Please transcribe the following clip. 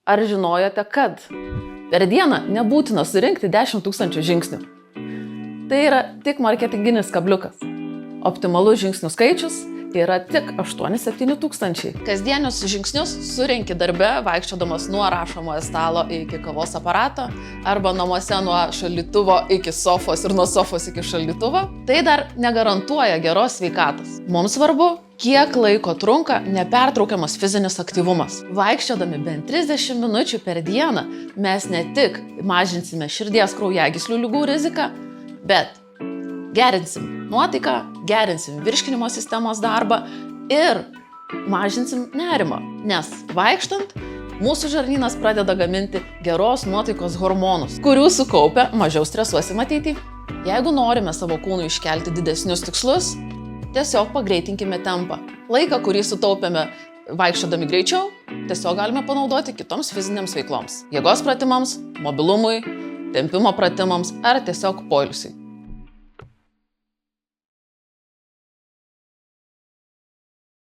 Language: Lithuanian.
Ar žinojote, kad per dieną nebūtina surinkti 10 000 žingsnių? Tai yra tik marketinginis kabliukas. Optimalus žingsnių skaičius yra tik 8-7 tūkstančiai. Kasdienius žingsnius surenki darbe, vaikščiodamas nuo rašomojo stalo iki kavos aparato, arba namuose nuo šaldytuvo iki sofos ir nuo sofos iki šaldytuvo. Tai dar negarantuoja geros sveikatos. Mums svarbu, kiek laiko trunka nepertraukiamas fizinis aktyvumas. Vaikščiodami bent 30 minučių per dieną mes ne tik mažinsime širdies kraujagyslių ligų riziką, bet gerinsim nuotaiką, gerinsim virškinimo sistemos darbą ir mažinsim nerimą, nes vaikštant mūsų žarnynas pradeda gaminti geros nuotaikos hormonus, kurių sukaupę mažiau stresuosim ateityje. Jeigu norime savo kūnui iškelti didesnius tikslus, tiesiog pagreitinkime tempą. Laiką, kurį sutaupėme vaikščiodami greičiau, tiesiog galime panaudoti kitoms fizinėms veikloms. Jėgos pratimams, mobilumui, tempimo pratimams ar tiesiog poilsiui.